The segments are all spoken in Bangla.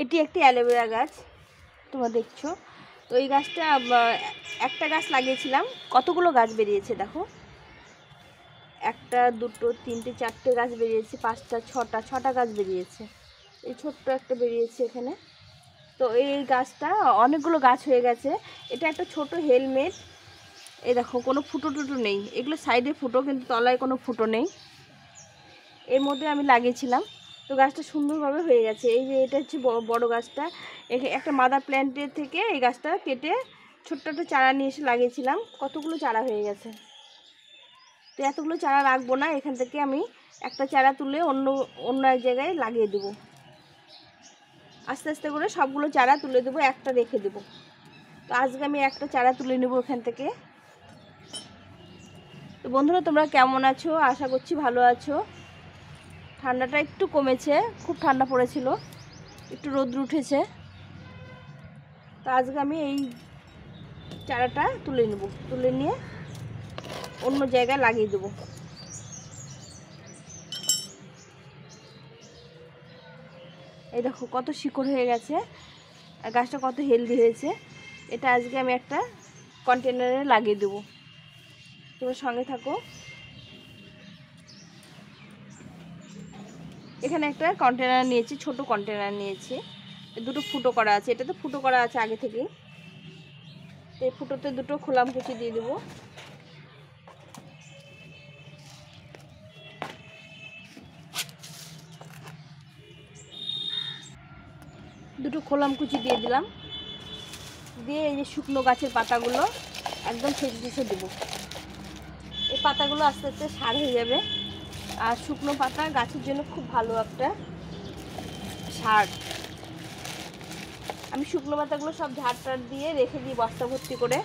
এটি একটি অ্যালোভেরা গাছ, তোমরা দেখছো। তো এই গাছটা একটা গাছ লাগিয়েছিলাম, কতগুলো গাছ বেরিয়েছে দেখো। একটা, দুটো, তিনটে, চারটে গাছ বেরিয়েছে, পাঁচটা, ছটা গাছ বেরিয়েছে। এই ছোট্ট একটা বেরিয়েছে এখানে। তো এই গাছটা অনেকগুলো গাছ হয়ে গেছে। এটা একটা ছোট হেলমেট। এই দেখো কোনো ফুটো টুটো নেই, এগুলো সাইডে ফুটো, কিন্তু তলায় কোনো ফুটো নেই। এর মধ্যে আমি লাগিয়েছিলাম। তো গাছটা সুন্দরভাবে হয়ে গেছে। এই যে এটা হচ্ছে বড় গাছটা, একটা মাদার প্ল্যান্টের থেকে এই গাছটা কেটে ছোট্ট একটা চারা নিয়ে এসে লাগিয়েছিলাম। কতগুলো চারা হয়ে গেছে। তো এতগুলো চারা রাখবো না, এখান থেকে আমি একটা চারা তুলে অন্য এক জায়গায় লাগিয়ে দেবো। আস্তে আস্তে করে সবগুলো চারা তুলে দেবো, একটা রেখে দেবো। তো আজকে আমি একটা চারা তুলে নেবো এখান থেকে। তো বন্ধুরা, তোমরা কেমন আছো? আশা করছি ভালো আছো। ঠান্ডাটা একটু কমেছে, খুব ঠান্ডা পড়েছিল, একটু রোদ্র উঠেছে। তো আজকে আমি এই চারাটা তুলে নেব, তুলে নিয়ে অন্য জায়গায় লাগিয়ে দেবো। এই দেখো কত শিকড় হয়ে গেছে, আর গাছটা কত হেলদি হয়েছে। এটা আজকে আমি একটা কন্টেনারে লাগিয়ে দেবো। তোমরা সঙ্গে থাকো। এখানে একটা কন্টেনার নিয়েছি, ছোট কন্টেনার নিয়েছি। দুটো ফুটো করা আছে, এটা তো ফুটো করা আছে আগে থেকেই। এই ফুটোতে দুটো খোলাম কুচি দিয়ে দেবো। দুটো খোলাম কুচি দিয়ে দিলাম। দিয়ে এই যে শুকনো গাছের পাতাগুলো একদম ছেঁচে দেবো। এই পাতাগুলো আস্তে আস্তে সার হয়ে যাবে। আর শুকনো পাতা গাছের জন্য খুব ভালো একটা সার। আমি শুকনো পাতাগুলো সব ঝাড় দিয়ে রেখে দিই, বস্তা ভর্তি করে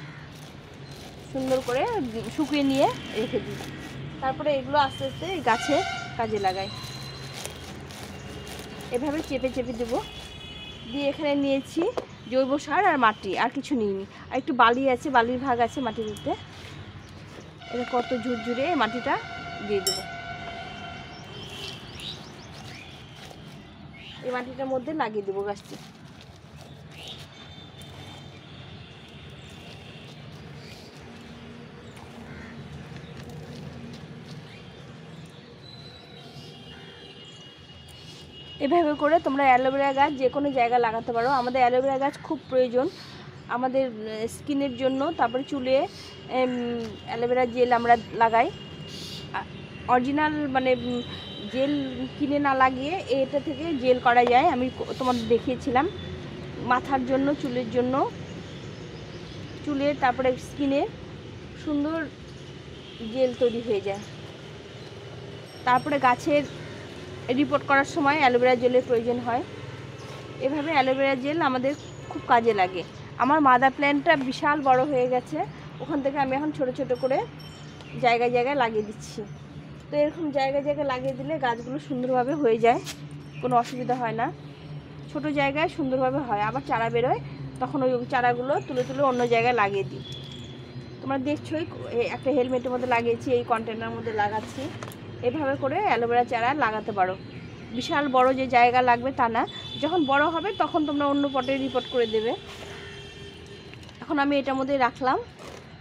সুন্দর করে শুকিয়ে নিয়ে রেখে দিই। তারপরে এগুলো আস্তে আস্তে গাছে কাজে লাগাই। এভাবে চেপে চেপে দেবো। দিয়ে এখানে নিয়েছি জৈব সার আর মাটি, আর কিছু নিইনি। আর একটু বালি আছে, বালির ভাগ আছে মাটিতে। এটা কত ঝুরঝুরে, মাটিটা দিয়ে দেবো। এই মাটিটার মধ্যে লাগিয়ে দেবো গাছটি। এভাবে করে তোমরা অ্যালোভেরা গাছ যে কোনো জায়গায় লাগাতে পারো। আমাদের অ্যালোভেরা গাছ খুব প্রয়োজন আমাদের স্কিনের জন্য। তারপরে চুলে অ্যালোভেরা জেল আমরা লাগাই, অরিজিনাল মানে জেল কিনে না লাগিয়ে এটা থেকে জেল করা যায়। আমি তোমাদের দেখিয়েছিলাম। মাথার জন্য, চুলের জন্য, চুলের তারপরে স্কিনে সুন্দর জেল তৈরি হয়ে যায়। তারপরে গাছের রিপোর্ট করার সময় অ্যালোভেরা জেলের প্রয়োজন হয়। এভাবে অ্যালোভেরা জেল আমাদের খুব কাজে লাগে। আমার মাদার প্ল্যান্টটা বিশাল বড় হয়ে গেছে, ওখান থেকে আমি এখন ছোট ছোট করে জায়গায় জায়গায় লাগিয়ে দিচ্ছি। তো এরকম জায়গায় জায়গায় লাগিয়ে দিলে গাছগুলো সুন্দরভাবে হয়ে যায়, কোনো অসুবিধা হয় না। ছোট জায়গায় সুন্দরভাবে হয়। আবার চারা বেরোয়, তখন ওই চারাগুলো তুলে তুলে অন্য জায়গায় লাগিয়ে দিই। তোমরা দেখছোই একটা হেলমেটের মধ্যে লাগিয়েছি, এই কন্টেনারের মধ্যে লাগাচ্ছি। এভাবে করে অ্যালোভেরা চারা লাগাতে পারো। বিশাল বড় যে জায়গা লাগবে তা না, যখন বড় হবে তখন তোমরা অন্য পটে রিপোর্ট করে দেবে। এখন আমি এটার মধ্যে রাখলাম,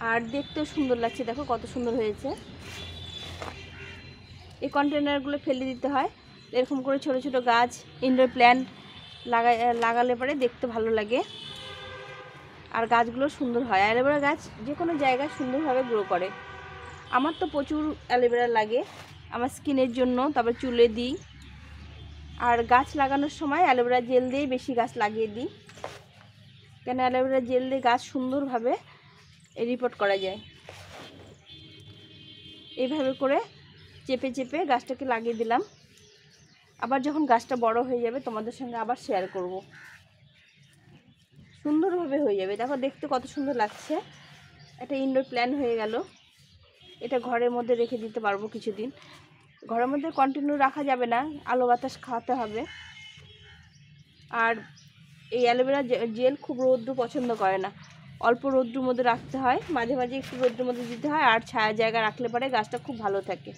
আর দেখতেও সুন্দর লাগছে। দেখো কত সুন্দর হয়েছে। এই কন্টেনারগুলো ফেলে দিতে হয়। এরকম করে ছোট ছোট গাছ, ইনডোর প্ল্যান্ট লাগালে পরে দেখতে ভালো লাগে, আর গাছগুলো সুন্দর হয়। অ্যালোভেরা গাছ যে কোনো জায়গায় সুন্দরভাবে গ্রো করে। আমার তো প্রচুর অ্যালোভেরা লাগে আমার স্কিনের জন্য, তারপর চুলে দিই। আর গাছ লাগানোর সময় অ্যালোভেরা জেল দিয়েই বেশি গাছ লাগিয়ে দিই, কেন অ্যালোভেরা জেল দিয়ে গাছ সুন্দরভাবে রিপোর্ট করা যায়। এইভাবে করে চেপে চেপে গাছটাকে লাগিয়ে দিলাম। আবার যখন গাছটা বড় হয়ে যাবে তোমাদের সঙ্গে আবার শেয়ার করব। সুন্দরভাবে হয়ে যাবে। দেখো দেখতে কত সুন্দর লাগছে। একটা ইনডোর প্ল্যান হয়ে গেল। এটা ঘরের মধ্যে রেখে দিতে পারবো কিছুদিন। ঘরের মধ্যে কন্টিনিউ রাখা যাবে না, আলো বাতাস খাওয়াতে হবে। আর এই অ্যালোভেরা জেল খুব রৌদ্র পছন্দ করে না, অল্প রৌদ্রের মধ্যে রাখতে হয়, মাঝে মাঝে একটু রৌদ্রের মধ্যে দিতে হয়। আর ছায়া জায়গা রাখলে পরে গাছটা খুব ভালো থাকে।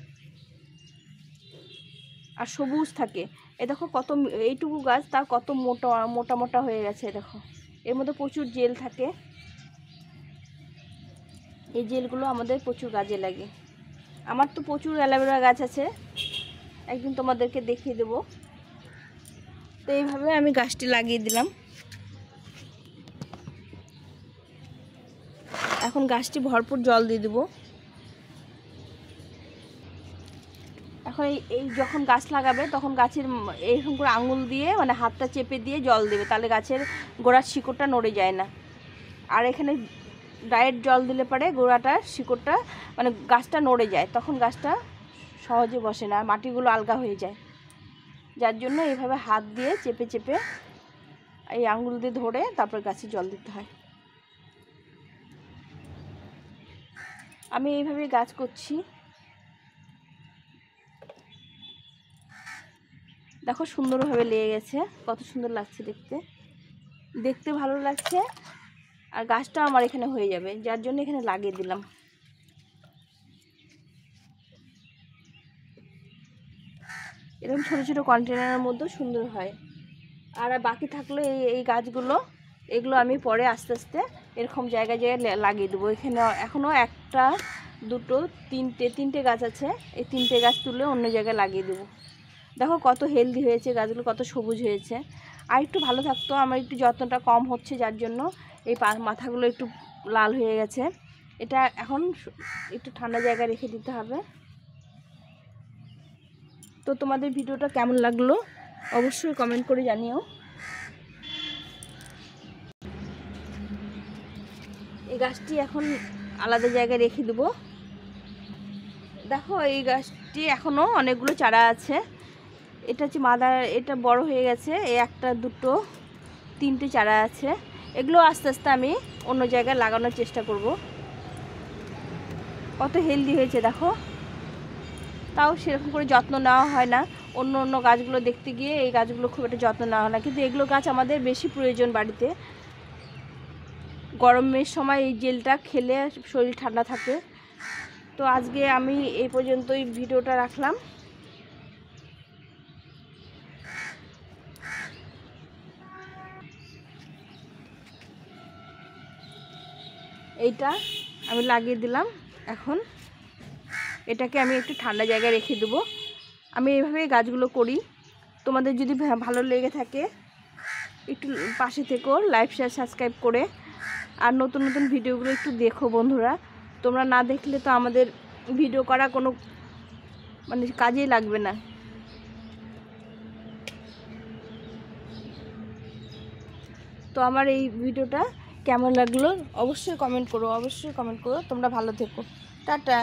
আর সবুজ থাকে। এ দেখো কত এইটুকু গাছ তা কত মোটা মোটা মোটা হয়ে গেছে। দেখো এর মধ্যে প্রচুর জেল থাকে। এই জেলগুলো আমাদের প্রচুর কাজে লাগে। আমার তো প্রচুর অ্যালোভেরা গাছ আছে, একদিন তোমাদেরকে দেখিয়ে দেবো। তো এইভাবে আমি গাছটি লাগিয়ে দিলাম। এখন গাছটি ভরপুর জল দিয়ে দেবো। এখন এই যখন গাছ লাগাবে তখন গাছের এইরকম করে আঙুল দিয়ে মানে হাতটা চেপে দিয়ে জল দেবে, তাহলে গাছের গোড়ার শিকড়টা নড়ে যায় না। আর এখানে ডাইরেক্ট জল দিলে পরে গোড়াটার শিকড়টা মানে গাছটা নড়ে যায়, তখন গাছটা সহজে বসে না, মাটিগুলো আলগা হয়ে যায়। যার জন্য এইভাবে হাত দিয়ে চেপে চেপে এই আঙুল দিয়ে ধরে তারপর গাছে জল দিতে হয়। আমি এইভাবে গাছ করছি। দেখো সুন্দরভাবে লেগে গেছে, কত সুন্দর লাগছে দেখতে। দেখতে ভালো লাগছে আর গাছটা আমার এখানে হয়ে যাবে, যার জন্য এখানে লাগিয়ে দিলাম। এরকম ছোটো ছোটো কন্টেনারের মধ্যে সুন্দর হয়। আর বাকি থাকলো এই গাছগুলো, এগুলো আমি পরে আস্তে আস্তে এরকম জায়গায় জায়গায় লাগিয়ে দেবো। এখানে এখনও একটা দুটো তিনটে গাছ আছে, এই তিনটে গাছ তুলে অন্য জায়গায় লাগিয়ে দেবো। দেখো কত হেলদি হয়েছে গাছগুলো, কত সবুজ হয়েছে। আর একটু ভালো থাকতো, আমার একটু যত্নটা কম হচ্ছে, যার জন্য এই মাথাগুলো একটু লাল হয়ে গেছে। এটা এখন একটু ঠান্ডা জায়গায় রেখে দিতে হবে। তো তোমাদের ভিডিওটা কেমন লাগলো অবশ্যই কমেন্ট করে জানিও। এই গাছটি এখন আলাদা জায়গায় রেখে দেবো। দেখো এই গাছটি এখনও অনেকগুলো চারা আছে। এটা হচ্ছে মাদার, এটা বড় হয়ে গেছে। এই একটা দুটো তিনটে চারা আছে, এগুলো আস্তে আস্তে আমি অন্য জায়গায় লাগানোর চেষ্টা করব। কত হেলদি হয়েছে দেখো। তাও সেরকম করে যত্ন নেওয়া হয় না, অন্য অন্য গাছগুলো দেখতে গিয়ে এই গাছগুলো খুব একটা যত্ন নেওয়া হয় না, কিন্তু এগুলো গাছ আমাদের বেশি প্রয়োজন বাড়িতে। গরমের সময় এই জেলটা খেলে শরীর ঠান্ডা থাকে। তো আজকে আমি এই পর্যন্তই ভিডিওটা রাখলাম। এইটা আমি লাগিয়ে দিলাম। এখন এটাকে আমি একটু ঠান্ডা জায়গায় রেখে দেবো। আমি এইভাবেই গাছগুলো করি। তোমাদের যদি ভালো লেগে থাকে একটু পাশে থেকো, লাইক শেয়ার সাবস্ক্রাইব করে। আর নতুন নতুন ভিডিওগুলো একটু দেখো বন্ধুরা। তোমরা না দেখলে তো আমাদের ভিডিও করা কোনো মানে কাজেই লাগবে না। তো আমার এই ভিডিওটা কেমন লাগলো অবশ্যই কমেন্ট করো, অবশ্যই কমেন্ট করো। তোমরা ভালো থেকো, টাটা।